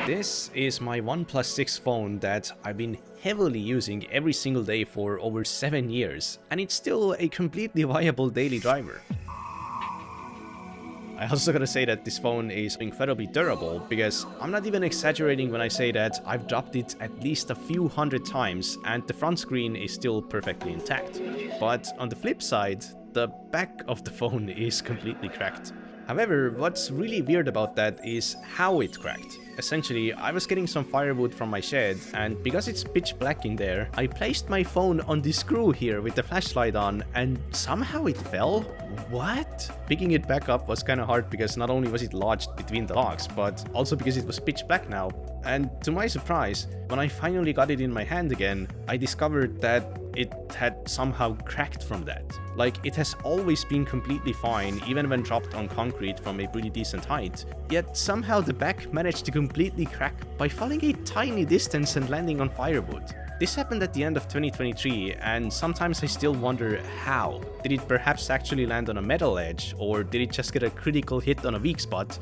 This is my OnePlus 6 phone that I've been heavily using every single day for over 7 years, and it's still a completely viable daily driver. I also gotta say that this phone is incredibly durable, because I'm not even exaggerating when I say that I've dropped it at least a few hundred times and the front screen is still perfectly intact. But on the flip side, the back of the phone is completely cracked. However, what's really weird about that is how it cracked. Essentially, I was getting some firewood from my shed, and because it's pitch black in there, I placed my phone on this screw here with the flashlight on, and somehow it fell? What? Picking it back up was kinda hard because not only was it lodged between the logs, but also because it was pitch black now. And to my surprise, when I finally got it in my hand again, I discovered that it had somehow cracked from that. Like, it has always been completely fine, even when dropped on concrete from a pretty decent height, yet somehow the back managed to completely crack by falling a tiny distance and landing on firewood. This happened at the end of 2023, and sometimes I still wonder how. Did it perhaps actually land on a metal edge, or did it just get a critical hit on a weak spot?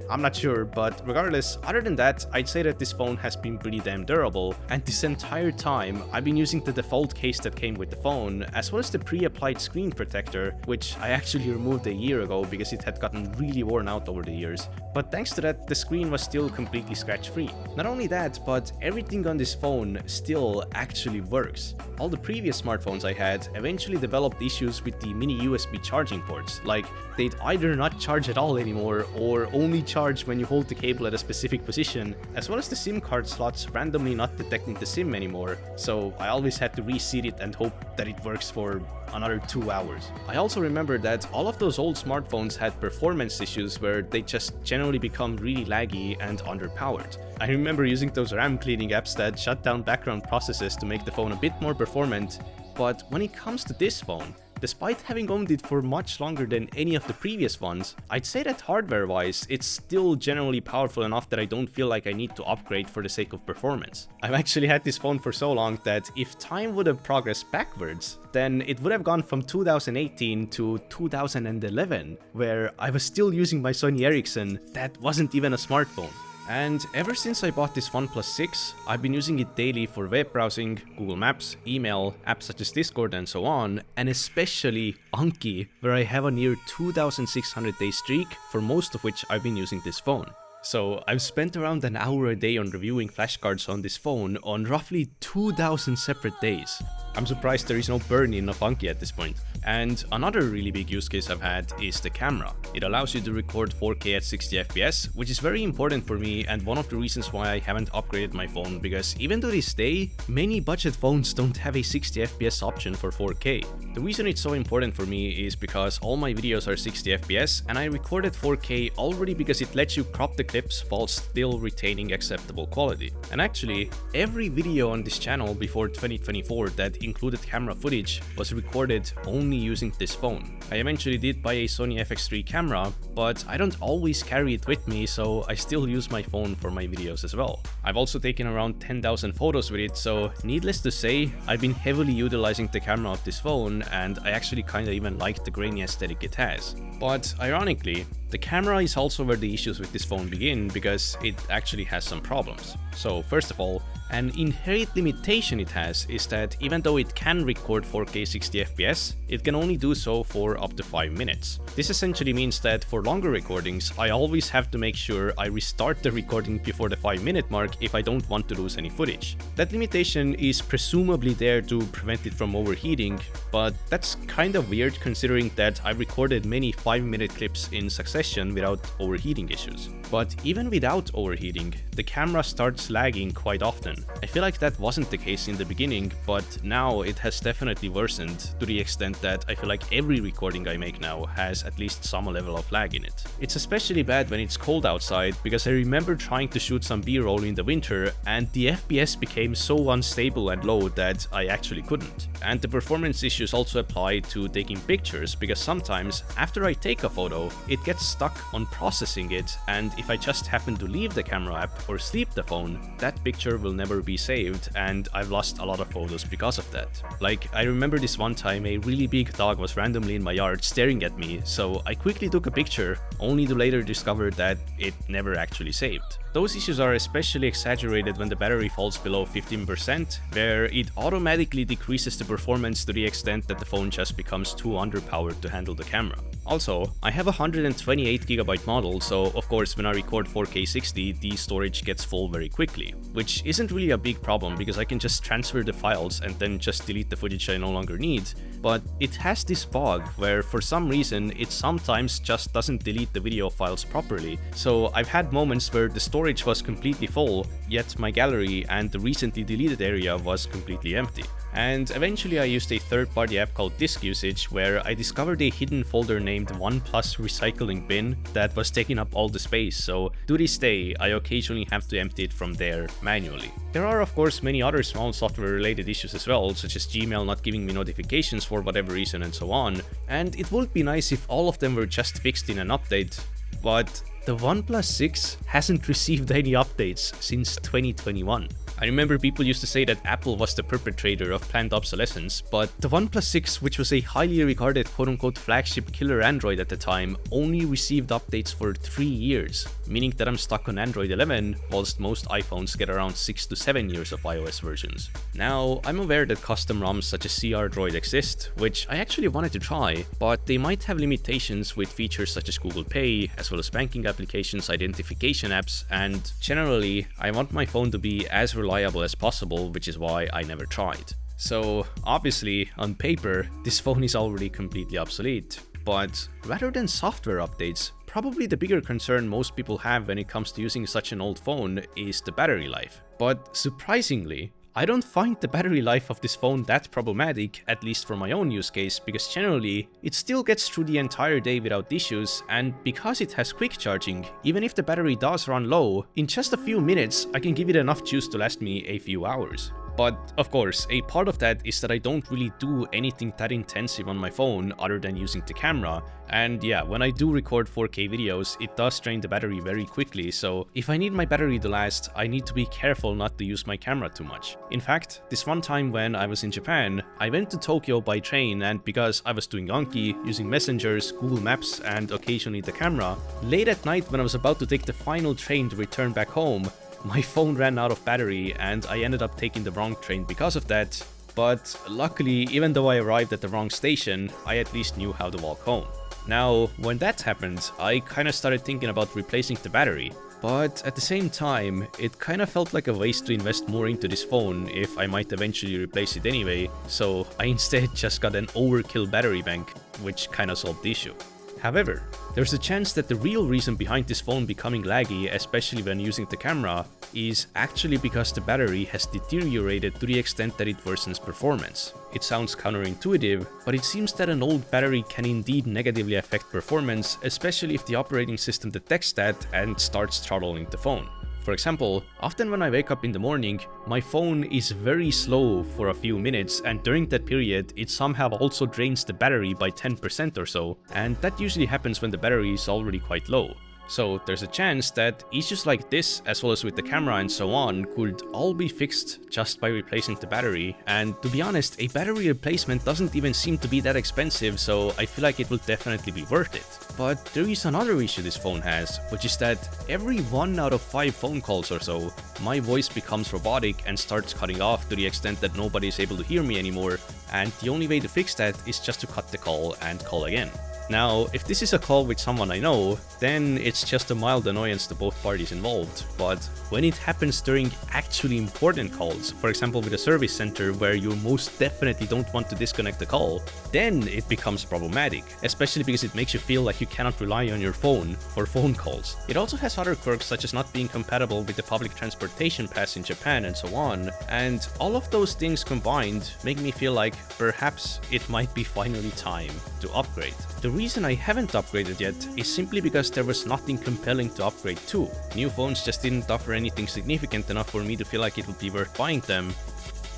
I'm not sure, but regardless, other than that, I'd say that this phone has been pretty damn durable, and this entire time, I've been using the default case that came with the phone, as well as the pre-applied screen protector, which I actually removed a year ago because it had gotten really worn out over the years. But thanks to that, the screen was still completely scratch-free. Not only that, but everything on this phone still actually works. All the previous smartphones I had eventually developed issues with the mini USB charging ports, like they'd either not charge at all anymore or only charge when you hold the cable at a specific position, as well as the SIM card slots randomly not detecting the SIM anymore, so I always had to reseat it and hope that it works for another 2 hours. I also remember that all of those old smartphones had performance issues where they just generally become really laggy and underpowered. I remember using those RAM cleaning apps that shut down background processes to make the phone a bit more performant, but when it comes to this phone, despite having owned it for much longer than any of the previous ones, I'd say that hardware-wise, it's still generally powerful enough that I don't feel like I need to upgrade for the sake of performance. I've actually had this phone for so long that if time would have progressed backwards, then it would have gone from 2018 to 2011, where I was still using my Sony Ericsson that wasn't even a smartphone. And ever since I bought this OnePlus 6, I've been using it daily for web browsing, Google Maps, email, apps such as Discord and so on, and especially Anki, where I have a near 2,600 day streak, for most of which I've been using this phone. So I've spent around an hour a day on reviewing flashcards on this phone on roughly 2,000 separate days. I'm surprised there is no burn-in of Anki at this point. And another really big use case I've had is the camera. It allows you to record 4K at 60 FPS, which is very important for me and one of the reasons why I haven't upgraded my phone, because even to this day, many budget phones don't have a 60 FPS option for 4K. The reason it's so important for me is because all my videos are 60 FPS and I recorded 4K already because it lets you crop the clips while still retaining acceptable quality. And actually, every video on this channel before 2024 that included camera footage was recorded only using this phone. I eventually did buy a Sony FX3 camera, but I don't always carry it with me, so I still use my phone for my videos as well. I've also taken around 10,000 photos with it, so needless to say, I've been heavily utilizing the camera of this phone, and I actually kinda even like the grainy aesthetic it has. But ironically, the camera is also where the issues with this phone begin, because it actually has some problems. So first of all, an inherent limitation it has is that even though it can record 4K 60 FPS, it can only do so for up to 5 minutes. This essentially means that for longer recordings, I always have to make sure I restart the recording before the 5-minute mark if I don't want to lose any footage. That limitation is presumably there to prevent it from overheating, but that's kind of weird considering that I recorded many 5-minute clips in succession without overheating issues. But even without overheating, the camera starts lagging quite often. I feel like that wasn't the case in the beginning, but now it has definitely worsened to the extent that I feel like every recording I make now has at least some level of lag in it. It's especially bad when it's cold outside, because I remember trying to shoot some B-roll in the winter and the FPS became so unstable and low that I actually couldn't. And the performance issues also apply to taking pictures, because sometimes after I take a photo, it gets stuck on processing it, and if I just happen to leave the camera app or sleep the phone, that picture will never be saved, and I've lost a lot of photos because of that. Like, I remember this one time a really big dog was randomly in my yard staring at me, so I quickly took a picture, only to later discover that it never actually saved. Those issues are especially exaggerated when the battery falls below 15%, where it automatically decreases the performance to the extent that the phone just becomes too underpowered to handle the camera. Also, I have a 128GB model, so of course when I record 4K 60, the storage gets full very quickly, which isn't really a big problem because I can just transfer the files and then just delete the footage I no longer need, but it has this bug where for some reason it sometimes just doesn't delete the video files properly, so I've had moments where the storage was completely full, yet my gallery and the recently deleted area was completely empty. And eventually I used a third-party app called Disk Usage, where I discovered a hidden folder named OnePlus Recycling Bin that was taking up all the space, so to this day I occasionally have to empty it from there manually. There are of course many other small software related issues as well, such as Gmail not giving me notifications for whatever reason and so on, and it would be nice if all of them were just fixed in an update, but the OnePlus 6 hasn't received any updates since 2021. I remember people used to say that Apple was the perpetrator of planned obsolescence, but the OnePlus 6, which was a highly regarded quote-unquote flagship killer Android at the time, only received updates for 3 years, meaning that I'm stuck on Android 11, whilst most iPhones get around 6 to 7 years of iOS versions. Now, I'm aware that custom ROMs such as CR Droid exist, which I actually wanted to try, but they might have limitations with features such as Google Pay, as well as banking applications, identification apps, and generally, I want my phone to be as reliable as possible, which is why I never tried. So obviously, on paper, this phone is already completely obsolete, but rather than software updates, probably the bigger concern most people have when it comes to using such an old phone is the battery life. But surprisingly, I don't find the battery life of this phone that problematic, at least for my own use case, because generally, it still gets through the entire day without issues, and because it has quick charging, even if the battery does run low, in just a few minutes I can give it enough juice to last me a few hours. But of course, a part of that is that I don't really do anything that intensive on my phone other than using the camera. And yeah, when I do record 4K videos, it does drain the battery very quickly, so if I need my battery to last, I need to be careful not to use my camera too much. In fact, this one time when I was in Japan, I went to Tokyo by train, and because I was doing Anki, using messengers, Google Maps, and occasionally the camera, late at night when I was about to take the final train to return back home, my phone ran out of battery and I ended up taking the wrong train because of that, but luckily, even though I arrived at the wrong station, I at least knew how to walk home. Now, when that happened, I kinda started thinking about replacing the battery, but at the same time, it kinda felt like a waste to invest more into this phone if I might eventually replace it anyway, so I instead just got an overkill battery bank, which kinda solved the issue. However, there's a chance that the real reason behind this phone becoming laggy, especially when using the camera, is actually because the battery has deteriorated to the extent that it worsens performance. It sounds counterintuitive, but it seems that an old battery can indeed negatively affect performance, especially if the operating system detects that and starts throttling the phone. For example, often when I wake up in the morning, my phone is very slow for a few minutes, and during that period, it somehow also drains the battery by 10% or so, and that usually happens when the battery is already quite low. So there's a chance that issues like this, as well as with the camera and so on, could all be fixed just by replacing the battery, and to be honest, a battery replacement doesn't even seem to be that expensive, so I feel like it will definitely be worth it. But there is another issue this phone has, which is that every 1 out of 5 phone calls or so, my voice becomes robotic and starts cutting off to the extent that nobody is able to hear me anymore, and the only way to fix that is just to cut the call and call again. Now, if this is a call with someone I know, then it's just a mild annoyance to both parties involved, but when it happens during actually important calls, for example with a service center where you most definitely don't want to disconnect the call, then it becomes problematic, especially because it makes you feel like you cannot rely on your phone for phone calls. It also has other quirks such as not being compatible with the public transportation pass in Japan and so on, and all of those things combined make me feel like perhaps it might be finally time to upgrade. The reason I haven't upgraded yet is simply because there was nothing compelling to upgrade to. New phones just didn't offer anything significant enough for me to feel like it would be worth buying them.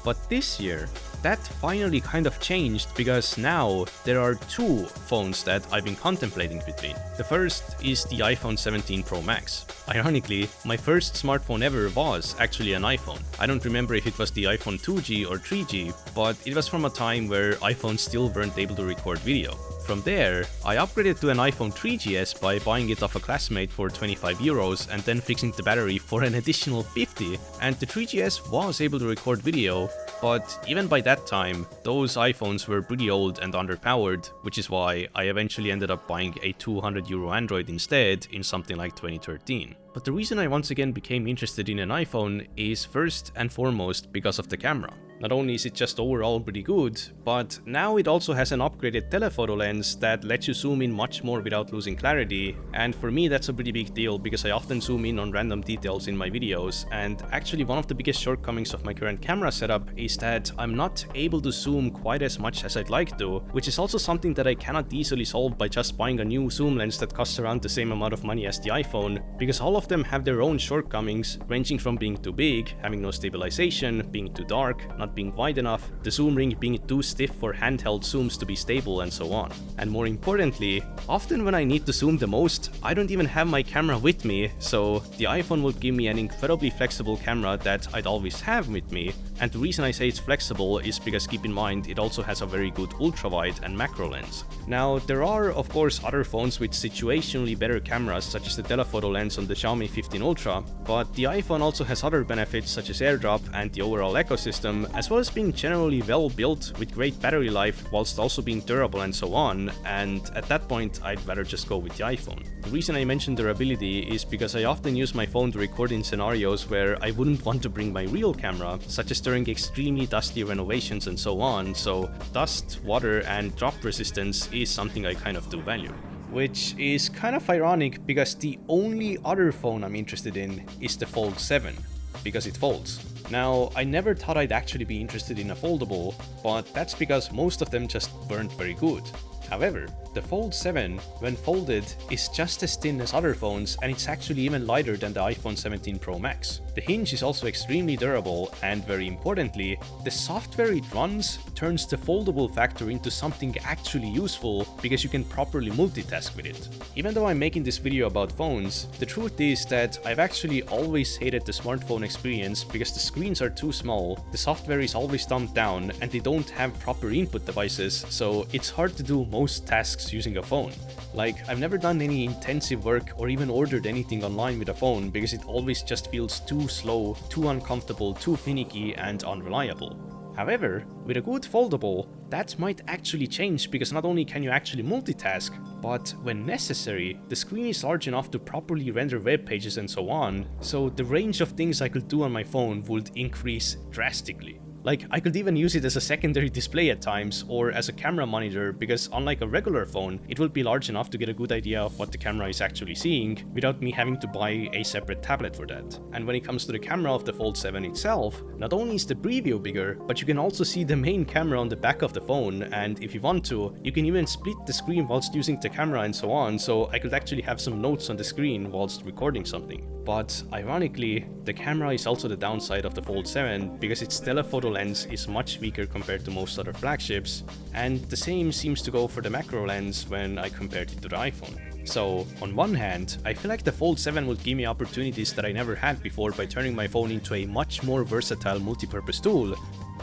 But this year, that finally kind of changed because now there are 2 phones that I've been contemplating between. The first is the iPhone 17 Pro Max. Ironically, my first smartphone ever was actually an iPhone. I don't remember if it was the iPhone 2G or 3G, but it was from a time where iPhones still weren't able to record video. From there, I upgraded to an iPhone 3GS by buying it off a classmate for 25 euros and then fixing the battery for an additional 50, and the 3GS was able to record video, but even by that time, those iPhones were pretty old and underpowered, which is why I eventually ended up buying a 200 euro Android instead in something like 2013. But the reason I once again became interested in an iPhone is first and foremost because of the camera. Not only is it just overall pretty good, but now it also has an upgraded telephoto lens that lets you zoom in much more without losing clarity, and for me that's a pretty big deal because I often zoom in on random details in my videos, and actually one of the biggest shortcomings of my current camera setup is that I'm not able to zoom quite as much as I'd like to, which is also something that I cannot easily solve by just buying a new zoom lens that costs around the same amount of money as the iPhone, because all of them have their own shortcomings, ranging from being too big, having no stabilization, being too dark, not being wide enough, the zoom ring being too stiff for handheld zooms to be stable, and so on. And more importantly, often when I need to zoom the most, I don't even have my camera with me, so the iPhone will give me an incredibly flexible camera that I'd always have with me. And the reason I say it's flexible is because keep in mind it also has a very good ultrawide and macro lens. Now there are of course other phones with situationally better cameras such as the telephoto lens on the Xiaomi 15 Ultra, but the iPhone also has other benefits such as AirDrop and the overall ecosystem, as well as being generally well built with great battery life whilst also being durable and so on, and at that point I'd rather just go with the iPhone. The reason I mention durability is because I often use my phone to record in scenarios where I wouldn't want to bring my real camera, such as during extremely dusty renovations and so on, so dust, water and drop resistance is something I kind of do value. Which is kind of ironic because the only other phone I'm interested in is the Fold 7, because it folds. Now, I never thought I'd actually be interested in a foldable, but that's because most of them just weren't very good. However, the Fold 7, when folded, is just as thin as other phones, and it's actually even lighter than the iPhone 17 Pro Max. The hinge is also extremely durable, and very importantly, the software it runs turns the foldable factor into something actually useful because you can properly multitask with it. Even though I'm making this video about phones, the truth is that I've actually always hated the smartphone experience because the screens are too small, the software is always dumbed down, and they don't have proper input devices, so it's hard to do most tasks using a phone. Like, I've never done any intensive work or even ordered anything online with a phone because it always just feels too slow, too uncomfortable, too finicky and unreliable. However, with a good foldable, that might actually change because not only can you actually multitask, but when necessary, the screen is large enough to properly render web pages and so on, so the range of things I could do on my phone would increase drastically. Like, I could even use it as a secondary display at times, or as a camera monitor, because unlike a regular phone, it will be large enough to get a good idea of what the camera is actually seeing, without me having to buy a separate tablet for that. And when it comes to the camera of the Fold 7 itself, not only is the preview bigger, but you can also see the main camera on the back of the phone, and if you want to, you can even split the screen whilst using the camera and so on, so I could actually have some notes on the screen whilst recording something. But ironically, the camera is also the downside of the Fold 7 because its telephoto lens is much weaker compared to most other flagships, and the same seems to go for the macro lens when I compared it to the iPhone. So, on one hand, I feel like the Fold 7 would give me opportunities that I never had before by turning my phone into a much more versatile multi-purpose tool,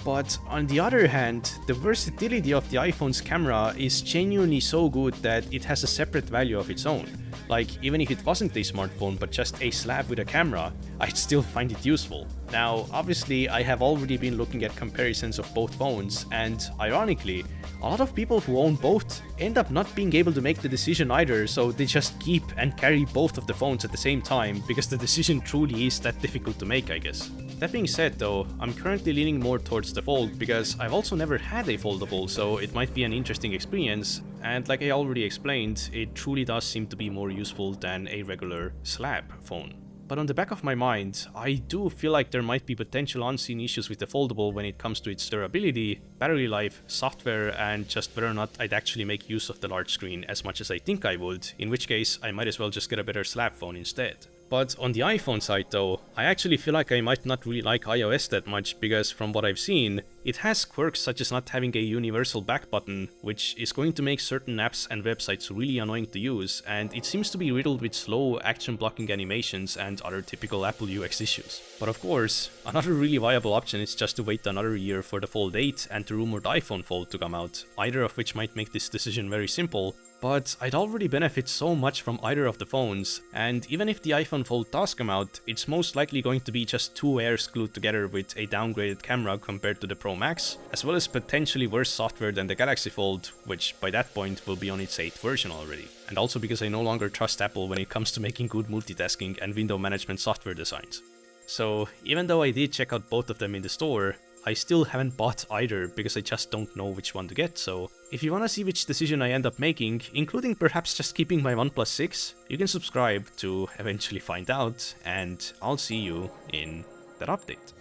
but on the other hand, the versatility of the iPhone's camera is genuinely so good that it has a separate value of its own. Like, even if it wasn't a smartphone but just a slab with a camera, I'd still find it useful. Now, obviously, I have already been looking at comparisons of both phones, and ironically, a lot of people who own both end up not being able to make the decision either, so they just keep and carry both of the phones at the same time, because the decision truly is that difficult to make, I guess. That being said though, I'm currently leaning more towards the Fold because I've also never had a foldable, so it might be an interesting experience, and like I already explained, it truly does seem to be more useful than a regular slab phone. But on the back of my mind, I do feel like there might be potential unseen issues with the foldable when it comes to its durability, battery life, software, and just whether or not I'd actually make use of the large screen as much as I think I would, in which case I might as well just get a better slab phone instead. But on the iPhone side though, I actually feel like I might not really like iOS that much because from what I've seen, It has quirks such as not having a universal back button, which is going to make certain apps and websites really annoying to use, and it seems to be riddled with slow action blocking animations and other typical Apple UX issues. But of course, another really viable option is just to wait another year for the Fold 8 and the rumored iPhone Fold to come out, either of which might make this decision very simple. But I'd already benefit so much from either of the phones, and even if the iPhone Fold does come out, it's most likely going to be just two Airs glued together with a downgraded camera compared to the Pro Max, as well as potentially worse software than the Galaxy Fold, which by that point will be on its 8th version already. And also because I no longer trust Apple when it comes to making good multitasking and window management software designs. So even though I did check out both of them in the store, I still haven't bought either because I just don't know which one to get, so if you wanna see which decision I end up making, including perhaps just keeping my OnePlus 6, you can subscribe to eventually find out, and I'll see you in that update.